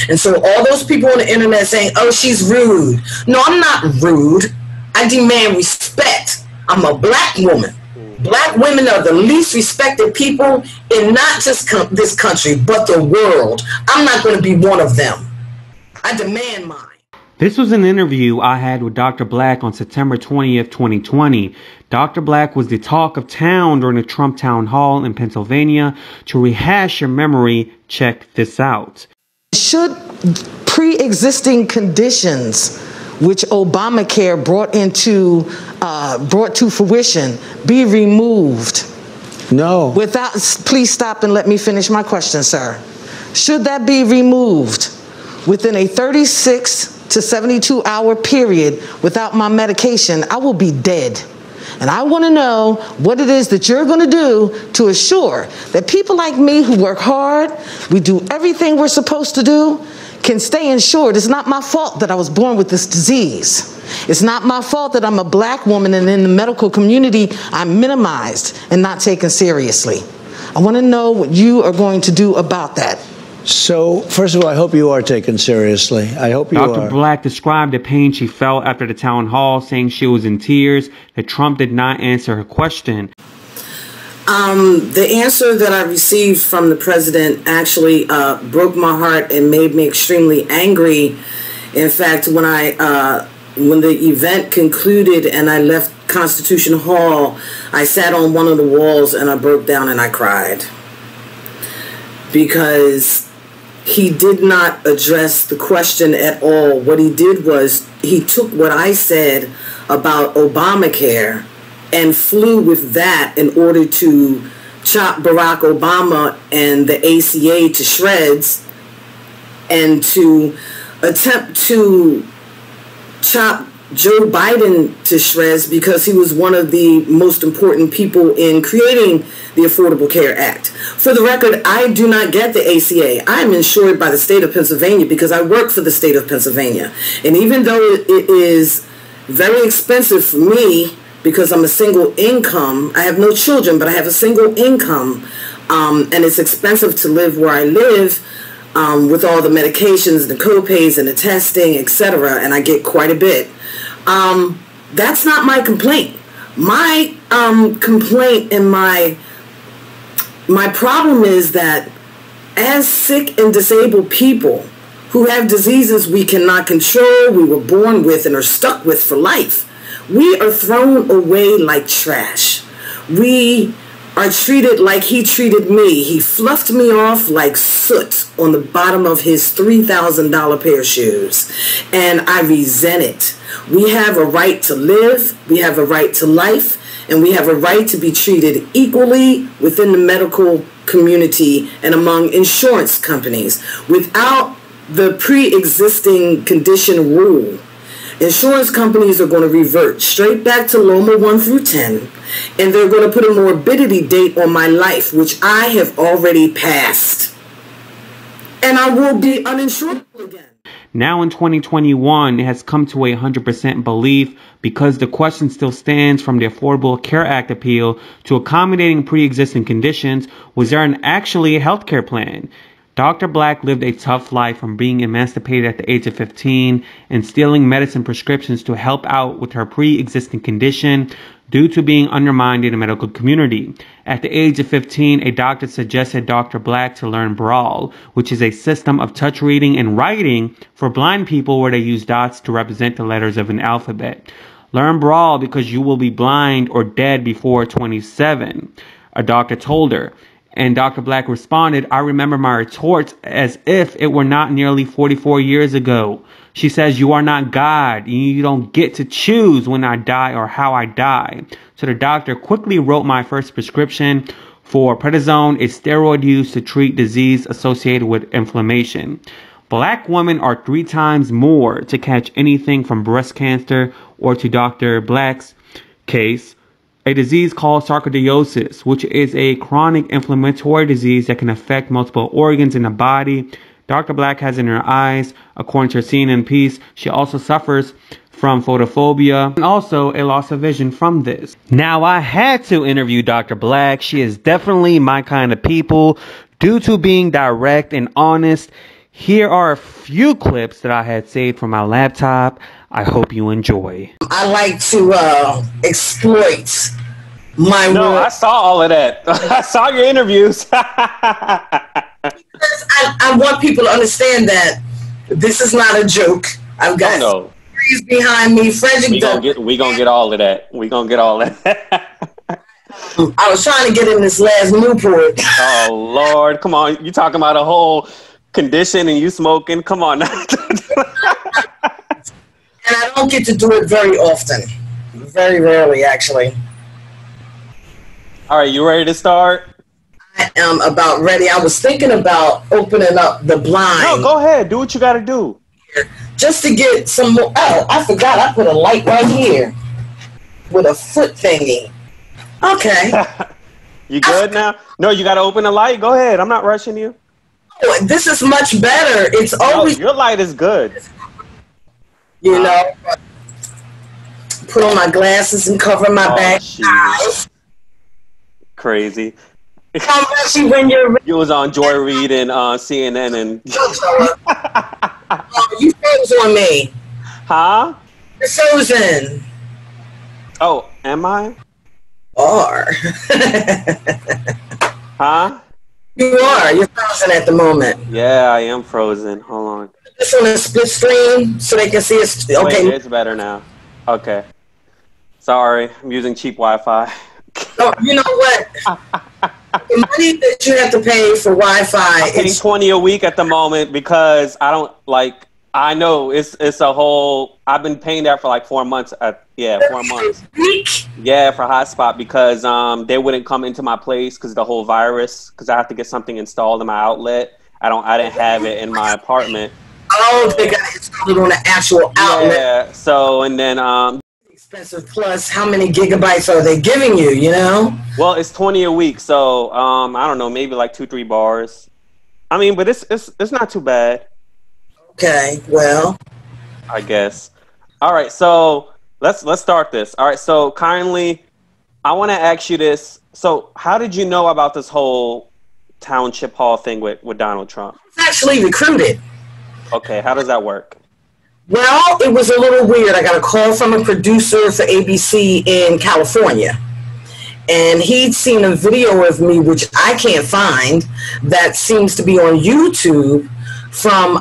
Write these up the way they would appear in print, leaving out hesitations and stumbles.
And so all those people on the internet saying, oh, she's rude. No, I'm not rude. I demand respect. I'm a black woman. Black women are the least respected people in not just this country, but the world. I'm not going to be one of them. I demand mine. This was an interview I had with Dr. Blaque on September 20th, 2020. Dr. Blaque was the talk of town during the Trump town hall in Pennsylvania. To rehash your memory, check this out. Should pre-existing conditions which Obamacare brought to fruition be removed? No. Please stop and let me finish my question, sir. Should that be removed within a 36 to 72 hour period without my medication? I will be dead. And I want to know what it is that you're going to do to assure that people like me who work hard, we do everything we're supposed to do, can stay insured. It's not my fault that I was born with this disease. It's not my fault that I'm a black woman and in the medical community I'm minimized and not taken seriously. I want to know what you are going to do about that. So, first of all, I hope you are taken seriously. I hope you are. Dr. Blaque described the pain she felt after the town hall, saying she was in tears, that Trump did not answer her question. The answer that I received from the president actually broke my heart and made me extremely angry. In fact, when the event concluded and I left Constitution Hall, I sat on one of the walls and I broke down and I cried. Because he did not address the question at all. What he did was he took what I said about Obamacare and flew with that in order to chop Barack Obama and the ACA to shreds and to attempt to chop Joe Biden to shreds because he was one of the most important people in creating the Affordable Care Act. For the record, I do not get the ACA. I am insured by the state of Pennsylvania because I work for the state of Pennsylvania. And even though it is very expensive for me because I'm a single income, I have no children, but I have a single income, and it's expensive to live where I live with all the medications, the co-pays, and the testing, etc., and I get quite a bit. That's not my complaint. My complaint and my problem is that as sick and disabled people who have diseases we cannot control, we were born with and are stuck with for life, we are thrown away like trash. We are treated like he treated me. He fluffed me off like soot on the bottom of his $3,000 pair of shoes. And I resent it. We have a right to live, we have a right to life, and we have a right to be treated equally within the medical community and among insurance companies. Without the pre-existing condition rule, insurance companies are going to revert straight back to Loma 1 through 10, and they're going to put a morbidity date on my life, which I have already passed. And I will be uninsured again. Now in 2021, it has come to 100% belief because the question still stands from the Affordable Care Act appeal to accommodating pre-existing conditions. Was there actually a healthcare plan? Dr. Blaque lived a tough life from being emancipated at the age of 15 and stealing medicine prescriptions to help out with her pre-existing condition due to being undermined in the medical community. At the age of 15, a doctor suggested Dr. Blaque to learn Braille, which is a system of touch reading and writing for blind people where they use dots to represent the letters of an alphabet. Learn Braille because you will be blind or dead before 27, a doctor told her. And Dr. Blaque responded, I remember my retorts as if it were not nearly 44 years ago. She says, you are not God. You don't get to choose when I die or how I die. So the doctor quickly wrote my first prescription for prednisone, a steroid used to treat disease associated with inflammation. Black women are 3 times more to catch anything from breast cancer or, to Dr. Blaque's case, a disease called sarcoidosis, which is a chronic inflammatory disease that can affect multiple organs in the body. Dr. Blaque has in her eyes, according to her CNN piece, she also suffers from photophobia and also a loss of vision from this. Now, I had to interview Dr. Blaque. She is definitely my kind of people due to being direct and honest. Here are a few clips that I had saved from my laptop. I hope you enjoy. I like to exploit my No, I saw all of that. I saw your interviews. I want people to understand that this is not a joke. I've got trees behind me. We gonna get all of that. We gonna get all of that. I was trying to get in this last Newport. Oh Lord, come on! You talking about a whole condition and you smoking? Come on now. And I don't get to do it very often. Very rarely, actually. All right, you ready to start? I am about ready. I was thinking about opening up the blind. No, go ahead. Do what you got to do. Just to get some more. Oh, I forgot. I put a light right here with a foot thingy. Okay. You good now? No, you got to open the light. Go ahead. I'm not rushing you. Oh, this is much better. It's always your light is good. You know, put on my glasses and cover my back. Crazy. When you're you was on Joy Reid and CNN and you froze on me. Huh? You're frozen. Oh, am I? Are. Huh? You are. You're frozen at the moment. Yeah, I am frozen. Hold on. This on a split screen so they can see us. Okay. Wait, it's better now. Okay. Sorry, I'm using cheap Wi-Fi. Oh, you know what? The money that you have to pay for Wi-Fi I'm paying $20 a week at the moment because I don't like. I know it's a whole. I've been paying that for like 4 months. 4 months. Yeah, for hotspot because they wouldn't come into my place because the whole virus. Because I have to get something installed in my outlet. I didn't have it in my apartment. Oh, they got it installed on the actual outlet. Yeah. So and then expensive. Plus, how many gigabytes are they giving you? You know. Well, it's $20 a week, so I don't know, maybe like 2-3 bars. I mean, but it's not too bad. Okay. Well, I guess. All right. So let's start this. All right. So kindly, I want to ask you this. So how did you know about this whole township hall thing with Donald Trump? I was actually recruited. Okay, how does that work? Well, it was a little weird. I got a call from a producer for ABC in California. And he'd seen a video of me, which I can't find, that seems to be on YouTube from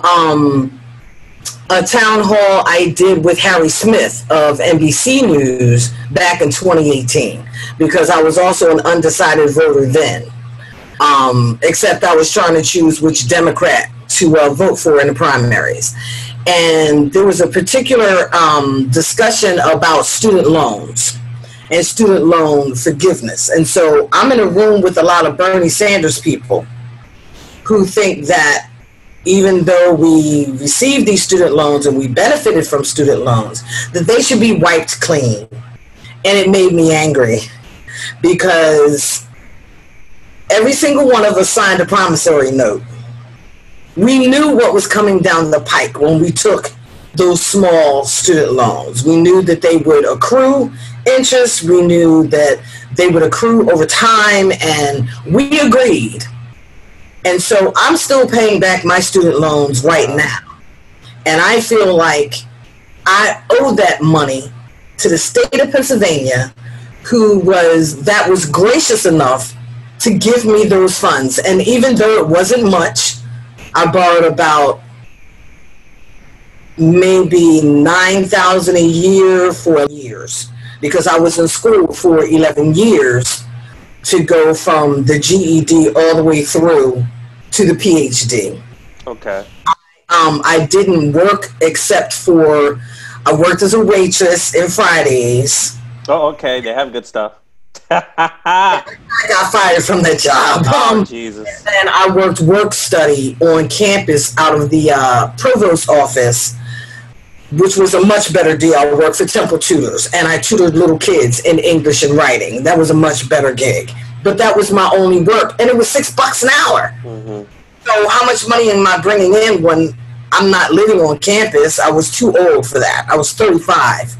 a town hall I did with Harry Smith of NBC News back in 2018. Because I was also an undecided voter then. Except I was trying to choose which Democrat to vote for in the primaries. And there was a particular discussion about student loans and student loan forgiveness. And so I'm in a room with a lot of Bernie Sanders people who think that even though we received these student loans and we benefited from student loans, that they should be wiped clean. And it made me angry because every single one of us signed a promissory note. We knew what was coming down the pike when we took those small student loans. We knew that they would accrue interest. We knew that they would accrue over time, and we agreed. And so I'm still paying back my student loans right now. And I feel like I owe that money to the state of Pennsylvania, who was gracious enough to give me those funds. And even though it wasn't much, I borrowed about maybe $9,000 a year for years because I was in school for 11 years to go from the GED all the way through to the PhD. Okay. I didn't work except for I worked as a waitress in Fridays. Oh, okay. They have good stuff. I got fired from that job. Oh, Jesus. And I worked work study on campus out of the provost office, which was a much better deal. I worked for Temple Tutors, and I tutored little kids in English and writing. That was a much better gig. But that was my only work, and it was $6 an hour. Mm-hmm. So how much money am I bringing in when I'm not living on campus? I was too old for that. I was 35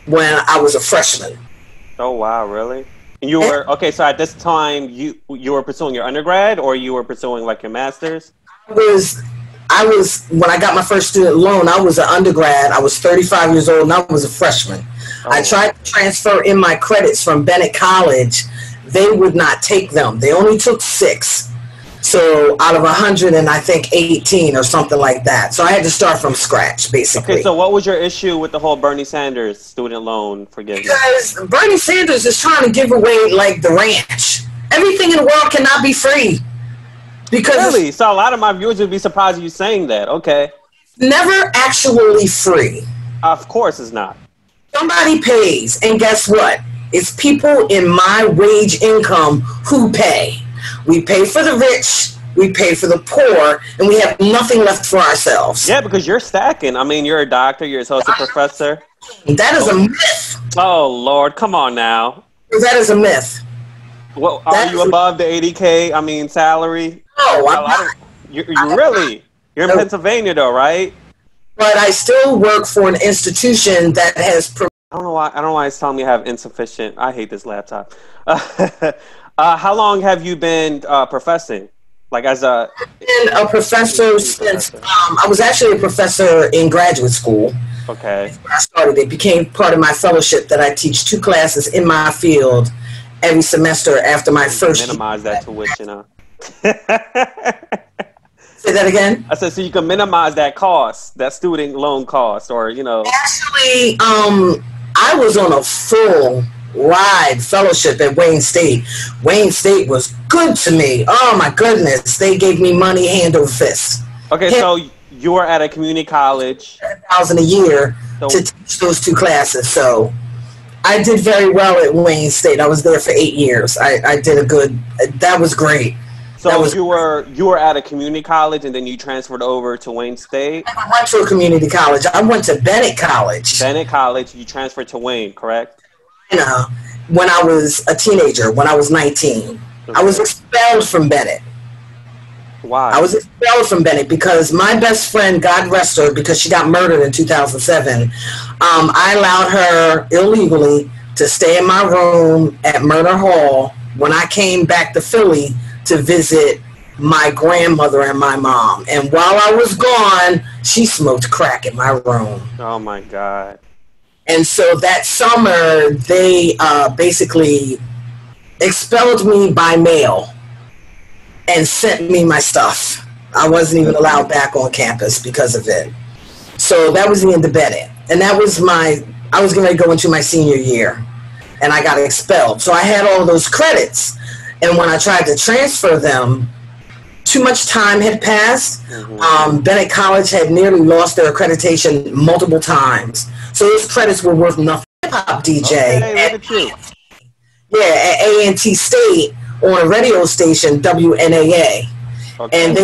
when I was a freshman. Oh, wow, really? And you were, okay, so at this time, you were pursuing your undergrad, or you were pursuing, like, your master's? when I got my first student loan, I was an undergrad. I was 35 years old, and I was a freshman. Oh. I tried to transfer in my credits from Bennett College. They would not take them. They only took 6. So out of 100, and I think 18 or something like that. So I had to start from scratch, basically. Okay, so what was your issue with the whole Bernie Sanders student loan forgiveness? Because Bernie Sanders is trying to give away, like, the ranch. Everything in the world cannot be free. Because really? So a lot of my viewers would be surprised at you saying that. Okay. Never actually free. Of course it's not. Somebody pays, and guess what? It's people in my wage income who pay. We pay for the rich, we pay for the poor, and we have nothing left for ourselves. Yeah, because you're stacking. I mean, you're a doctor, you're an associate professor. That is a myth. Oh, Lord, come on now. That is a myth. Well, are you above the 80K, I mean, salary? No, I'm not. You're really? You're in Pennsylvania, though, right? But I still work for an institution that has... I don't know why it's telling me I have insufficient... I hate this laptop. How long have you been professing? Like as a... I've been a professor since... I was actually a professor in graduate school. Okay. When I started, it became part of my fellowship that I teach 2 classes in my field every semester after my first... Minimize that tuition, huh? Say that again? I said, so you can minimize that cost, that student loan cost, or, you know... Actually, I was on a full ride fellowship at Wayne State. Wayne State was good to me. Oh, my goodness. They gave me money hand over fist. Okay, so you were at a community college. $1,000 a year to teach those 2 classes, so... I did very well at Wayne State. I was there for 8 years. I did a good... That was great. So you were at a community college and then you transferred over to Wayne State? I went to a community college. I went to Bennett College. Bennett College. You transferred to Wayne, correct? You know, when I was a teenager, when I was 19. Okay. I was expelled from Bennett. Why? I was expelled from Bennett because my best friend, God rest her, because she got murdered in 2007, I allowed her illegally to stay in my room at Murder Hall when I came back to Philly to visit my grandmother and my mom. And while I was gone, she smoked crack in my room. Oh, my God. And so that summer, they basically expelled me by mail and sent me my stuff. I wasn't even allowed back on campus because of it. So that was the end of Bennett. And that was I was going to go into my senior year. And I got expelled. So I had all those credits. And when I tried to transfer them, too much time had passed. Mm-hmm. Bennett College had nearly lost their accreditation multiple times. So those credits were worth nothing. Hip-hop DJ. Okay, at A&T State on a radio station, WNAA. Okay. And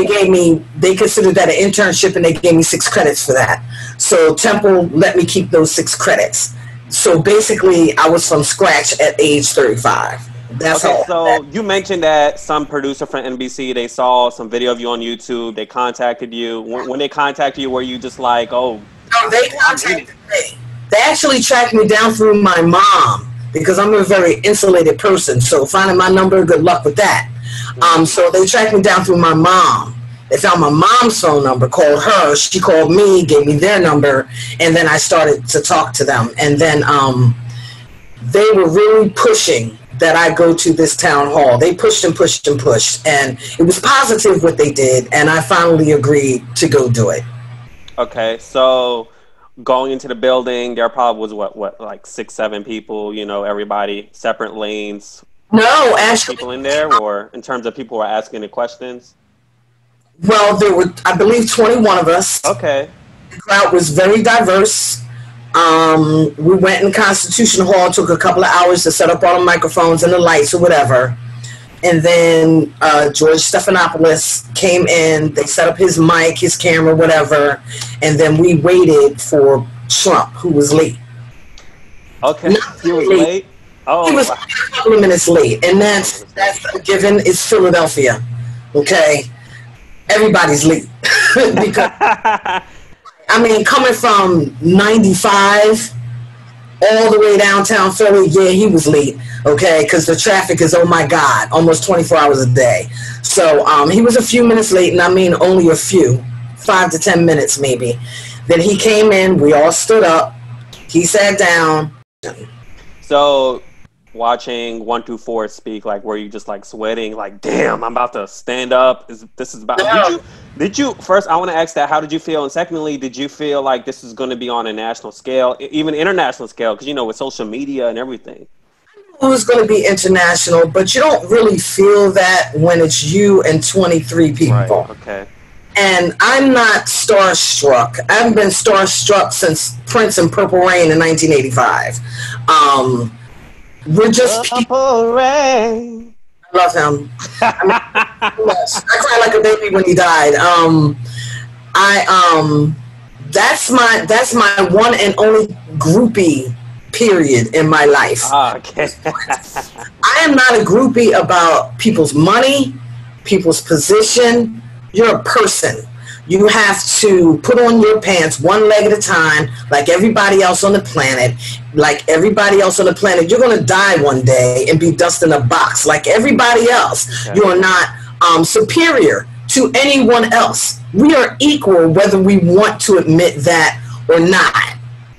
they considered that an internship and they gave me 6 credits for that. So Temple let me keep those 6 credits. So basically, I was from scratch at age 35. That's okay, all. So you mentioned that some producer from NBC, they saw some video of you on YouTube. They contacted you. When they contacted you, were you just like, oh? No, they contacted me. They actually tracked me down through my mom because I'm a very insulated person. So finding my number, good luck with that. So they tracked me down through my mom. They found my mom's phone number, called her. She called me, gave me their number, and then I started to talk to them. And then they were really pushing that I go to this town hall. They pushed and pushed and pushed, and it was positive what they did, and I finally agreed to go do it. Okay, so going into the building, there probably was what like 6, 7 people, you know, everybody, separate lanes. No, actually. People in there, or in terms of people who are asking the questions? Well, there were, I believe, 21 of us. Okay. The crowd was very diverse. We went in Constitution Hall, took a couple of hours to set up all the microphones and the lights or whatever. And then George Stephanopoulos came in. They set up his mic, his camera, whatever. And then we waited for Trump, who was late. Okay. He was late? Oh, he was a couple of minutes late. And that's a given. It's Philadelphia. Okay? Everybody's late. Because, I mean, coming from 95 all the way downtown Philly, yeah, he was late, okay, because the traffic is, oh my God, almost 24 hours a day. So he was a few minutes late, and I mean only a few. 5 to 10 minutes maybe. Then he came in, we all stood up, he sat down. So watching 124 speak, like, were you just like sweating, like, damn, I'm about to stand up? This is about? Did you first? I want to ask that. How did you feel? And secondly, did you feel like this is going to be on a national scale, even international scale? Because with social media and everything. It was going to be international, but you don't really feel that when it's you and 23 people. Right. Okay. And I'm not starstruck. I haven't been starstruck since Prince and Purple Rain in 1985. We're just Purple Rain. I love him. I cried like a baby when he died. That's my one and only groupie period in my life. Okay. I am not a groupie about people's money, people's position. You're a person. You have to put on your pants one leg at a time, like everybody else on the planet. Like everybody else on the planet, you're going to die one day and be dust in a box like everybody else. Okay. You are not superior to anyone else. We are equal whether we want to admit that or not.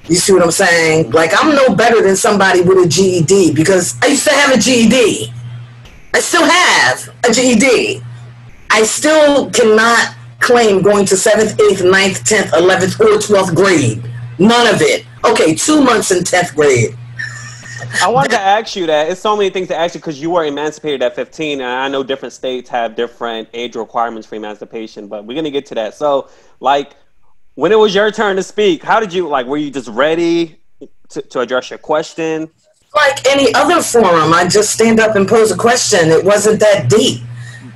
You see what I'm saying? Like, I'm no better than somebody with a GED because I used to have a GED. I still have a GED. I still cannot claim going to 7th, 8th, 9th, 10th, 11th, or 12th grade. None of it. Okay, 2 months in 10th grade. I wanted to ask you that. It's so many things to ask you because you were emancipated at 15, and I know different states have different age requirements for emancipation, but we're going to get to that. So, like, when it was your turn to speak, how did you, like, were you just ready to address your question? Like any other forum, I just stand up and pose a question. It wasn't that deep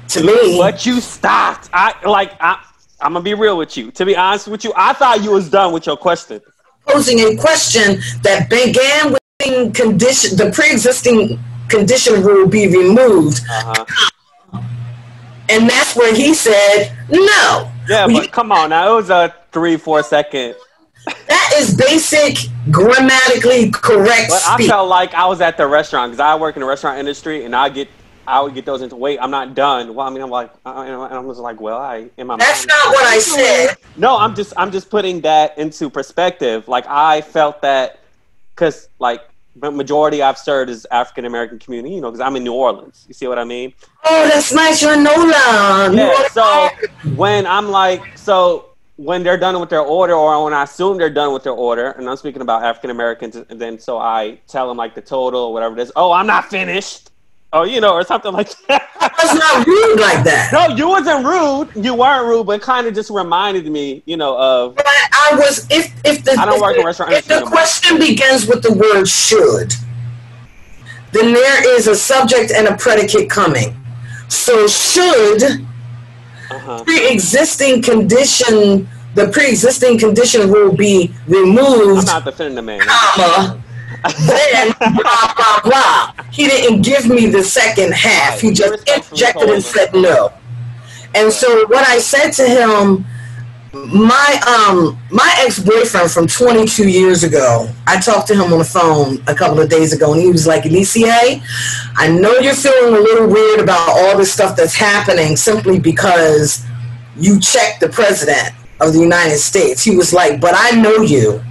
to me. But you stopped. I'm going to be real with you. To be honest with you, I thought you was done with your question. Posing a question that began with the pre-existing condition rule be removed. And that's where he said, no. Yeah, but come on now. It was a 3-4 second. That is basic, grammatically correct speech. I felt like I was at the restaurant because I work in the restaurant industry, and I would get those into wait. I'm not done. Well, I mean, I'm like, and I was like, well, That's not what I said. No, I'm just putting that into perspective. Like, I felt that because, like, the majority I've served is African American community, because I'm in New Orleans. You see what I mean? Oh, that's nice. You're in Nola. Yeah. So when I'm like, when they're done with their order, or when I assume they're done with their order, and I'm speaking about African Americans, and then so I tell them like the total or whatever it is. Oh, I'm not finished. Oh, or something like that. That's not rude like that. No, you wasn't rude. You weren't rude, but kind of just reminded me, of. But I was. I don't work in restaurant. If the question begins with the word "should," then there is a subject and a predicate coming. So should pre-existing condition, the pre-existing condition rule be removed? I'm not defending the man. Comma. Then blah blah blah. He didn't give me the second half. He just interjected and said no. And so what I said to him, my ex-boyfriend from 22 years ago, I talked to him on the phone a couple of days ago, and he was like, Ellesia, I know you're feeling a little weird about all this stuff that's happening simply because you checked the president of the United States. He was like, but I know you.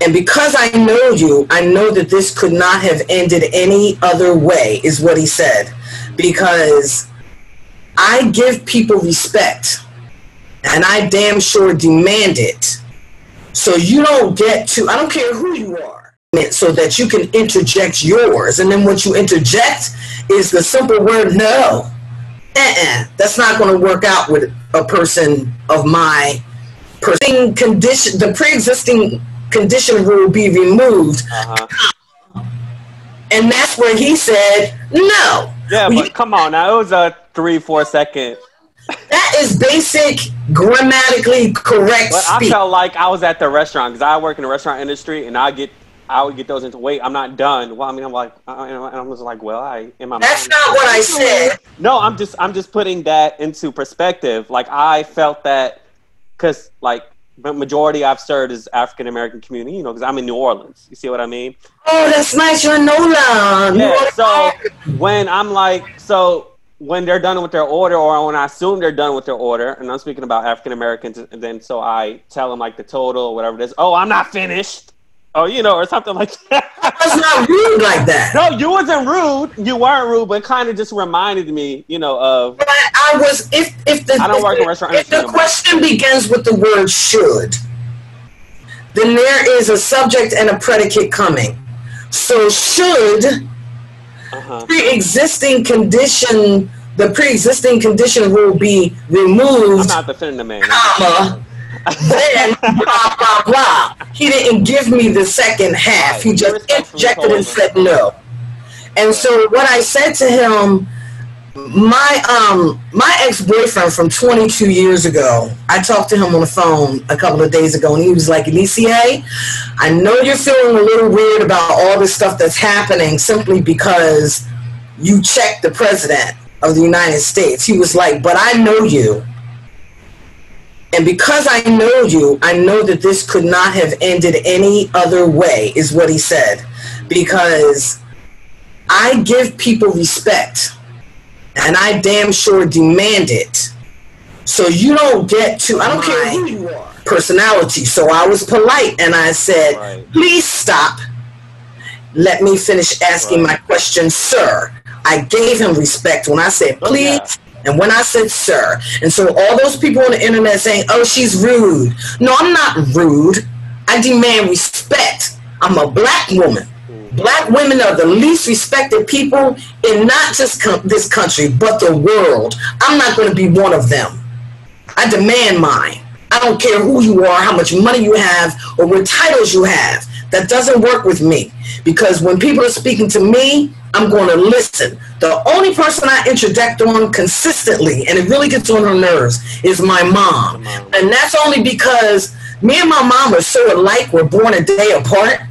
And because I know you, I know that this could not have ended any other way, is what he said. Because I give people respect, and I damn sure demand it. So you don't get to, I don't care who you are, so that you can interject yours. And then what you interject is the simple word no. That's not going to work out with a person of my condition. The pre-existing condition rule be removed. And that's where he said no. Yeah, but come on now. It was a 3-4 second. That is basic, grammatically correct speech. I felt like I was at the restaurant because I work in the restaurant industry, and I would get those into wait. I'm not done. Well, I mean, I'm like, and I was like, well, That's not what I said. No, I'm just putting that into perspective. Like, I felt that because, like, the majority I've served is African American community, because I'm in New Orleans. You see what I mean? when they're done with their order, or when I assume they're done with their order, and I'm speaking about African Americans, and then so I tell them like the total or whatever it is. Oh, I'm not finished. Oh, you know, or something like that. I was not rude like that. No, you wasn't rude. You weren't rude, but kind of just reminded me, you know, of. But I was. If I don't work in restaurant. If the question begins with the word "should," then there is a subject and a predicate coming. So should pre-existing condition, the pre-existing condition will be removed. I'm not defending the man. Comma. Then blah blah blah. He didn't give me the second half. He just interjected and said no. And so what I said to him, my ex-boyfriend from 22 years ago, I talked to him on the phone a couple of days ago, and he was like, Ellesia, I know you're feeling a little weird about all this stuff that's happening simply because you checked the president of the United States. He was like, but I know you. And because I know you, I know that this could not have ended any other way, is what he said. Because I give people respect, and I damn sure demand it. So you don't get to, I don't care who you are, personality. So I was polite, and I said, please stop. Let me finish asking my question, sir. I gave him respect when I said, please. And when I said, sir, and so all those people on the internet saying, oh, she's rude. No, I'm not rude. I demand respect. I'm a black woman. Black women are the least respected people in not just this country, but the world. I'm not going to be one of them. I demand mine. I don't care who you are, how much money you have, or what titles you have. That doesn't work with me. Because when people are speaking to me, I'm going to listen. The only person I interject on consistently, and it really gets on her nerves, is my mom. And that's only because me and my mom are so alike. We're born a day apart.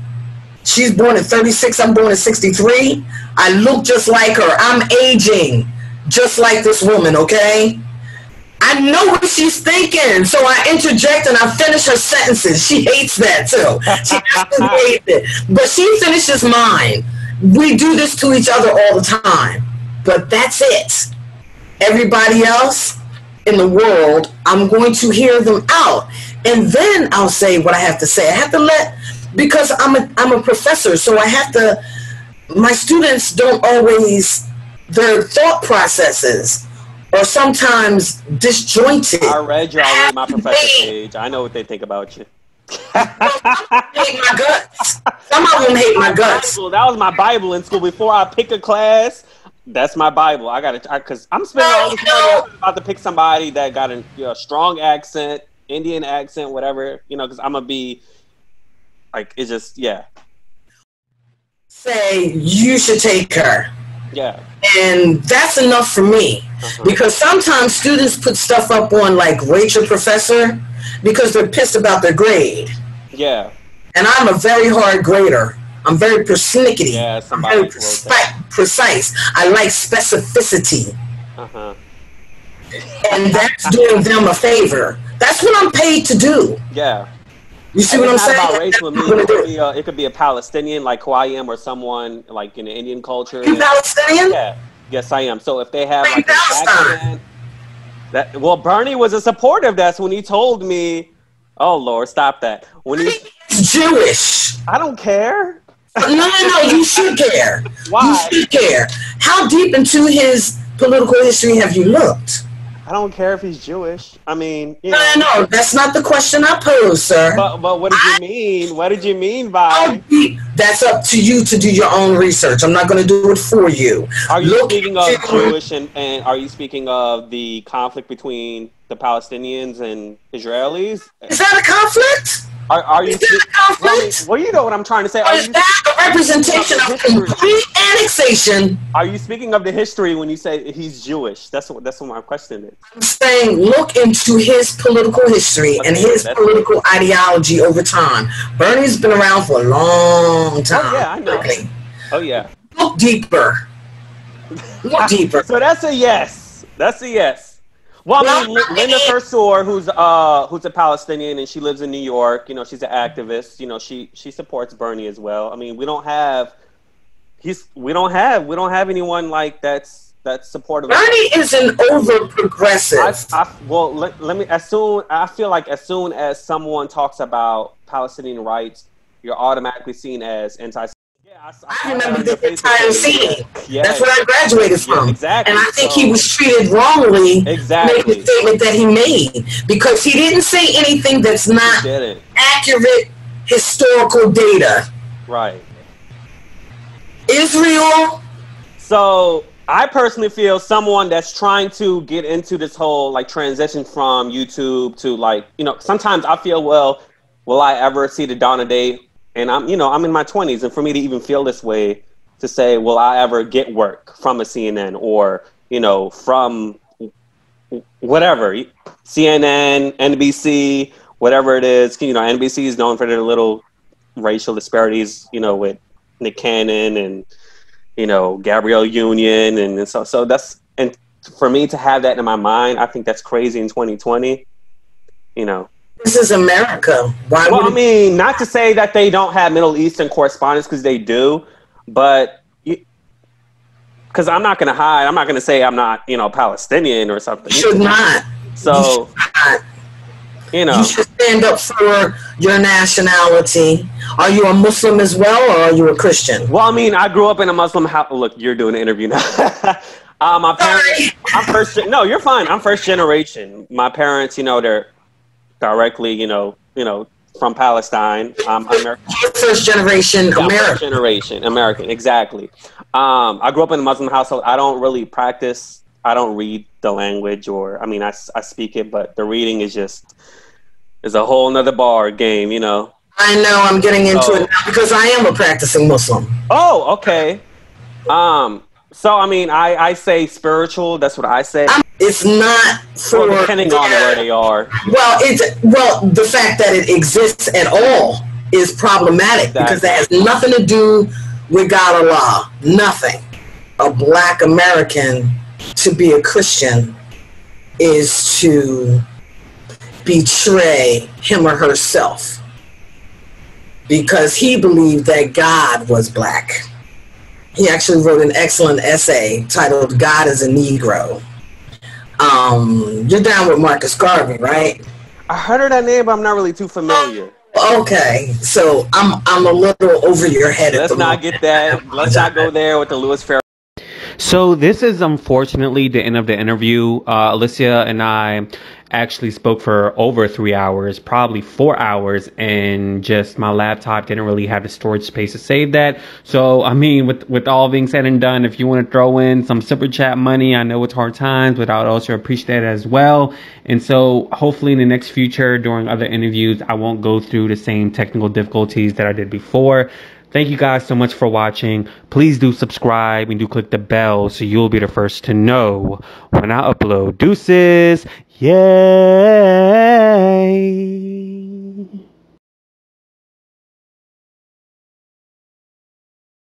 She's born in 36. I'm born in 63. I look just like her. I'm aging just like this woman, okay? I know what she's thinking, so I interject and I finish her sentences. She hates that too. She absolutely hates it. But she finishes mine. We do this to each other all the time. But that's it. Everybody else in the world, I'm going to hear them out. And then I'll say what I have to say. I have to let, because I'm a professor, so I have to, my students don't always, their thought processes are sometimes disjointed. I read you already, my professor page. I know what they think about you. Hate my guts. Some of them hate my guts. That was my Bible in school. Before I pick a class, that's my Bible. I gotta, because I'm spending all this money. I'm about to pick somebody that got a strong accent, Indian accent, whatever. You know, because I'm gonna be like, it's just Say you should take her. Yeah. And that's enough for me. Because sometimes students put stuff up on like rate your professor because they're pissed about their grade. Yeah. And I'm a very hard grader. I'm very persnickety. Yeah, I'm very precise. I like specificity. And that's doing them a favor. That's what I'm paid to do. Yeah. You see what I'm saying? About race with me. It could be a Palestinian, like who I am, or someone like in the Indian culture. You Palestinian? Yeah. Yes, I am. So if they have like an accent, well, Bernie was a supporter of that. So when he told me, oh Lord, stop that. When he's Jewish. I don't care. No, you should care. Why? You should care. How deep into his political history have you looked? I don't care if he's Jewish. I mean, you know. No, that's not the question I posed, sir. But what did you mean? What did you mean by? That's up to you to do your own research. I'm not going to do it for you. Are you speaking of Jewish and are you speaking of the conflict between the Palestinians and Israelis? Is that a conflict? Are you? Is that a conflict? Well, you know what I'm trying to say. Is that a representation of complete annexation? Are you speaking of the history when you say he's Jewish? That's what my question is. I'm saying look into his political history and his political ideology over time. Bernie's been around for a long time. Oh yeah, I know. Bernie. Oh yeah. Look deeper. Look deeper. So that's a yes. That's a yes. Well, I mean, Linda Persor, who's a Palestinian and she lives in New York. You know, she's an activist. You know, she supports Bernie as well. I mean, we don't have anyone like that's that's supportive. Bernie is an over progressive. Well, let me. I feel like as soon as someone talks about Palestinian rights, you're automatically seen as anti. Yeah, I remember this entire scene. Yeah, that's what I graduated from. Yeah, exactly. And I think he was treated wrongly. Exactly. Making the statement that he made, because he didn't say anything that's not accurate historical data. Right. Israel. So I personally feel someone that's trying to get into this whole like transition from YouTube to like, you know, sometimes I feel, well, will I ever see the dawn of day? And I'm in my 20s, and for me to even feel this way, to say, will I ever get work from a CNN or, you know, from whatever, CNN, NBC, whatever it is, you know, NBC is known for their little racial disparities, you know, with Nick Cannon and, you know, Gabrielle Union. And so that's, and for me to have that in my mind, I think that's crazy in 2020, you know. This is America. Why well, I mean, not to say that they don't have Middle Eastern correspondents, because they do, but because I'm not going to hide, I'm not going to say I'm not, you know, Palestinian or something. You should not. So, you know, you should stand up for your nationality. Are you a Muslim as well, or are you a Christian? Well, I mean, I grew up in a Muslim house. Look, you're doing an interview now. My parents, no, you're fine. I'm first generation. My parents, you know, they're directly, you know, from Palestine. I'm American. First generation American. First generation American, exactly. I grew up in a Muslim household. I don't really practice. I don't read the language, or I mean, I speak it, but the reading is a whole nother bar game, you know. I know. I'm getting into it now because I am a practicing Muslim. Oh, okay. So I mean, I say spiritual. That's what I say. It's not for depending on where they are. Well, the fact that it exists at all is problematic because that has nothing to do with God or law. Nothing. A Black American to be a Christian is to betray him or herself because he believed that God was Black. He actually wrote an excellent essay titled "God is a Negro." You're down with Marcus Garvey, right? I heard of that name, but I'm not really too familiar. Okay, so I'm a little over your head. Let's not get that. Let's not go there with the Louis Farrakhan. So this is unfortunately the end of the interview. Ellesia and I actually spoke for over 3 hours, probably 4 hours, and just my laptop didn't really have the storage space to save that. So, I mean, with all being said and done, if you want to throw in some super chat money, I know it's hard times, but I would also appreciate that as well. And so hopefully in the next future, during other interviews, I won't go through the same technical difficulties that I did before. Thank you guys so much for watching. Please do subscribe and do click the bell so you'll be the first to know when I upload. Deuces. Yay!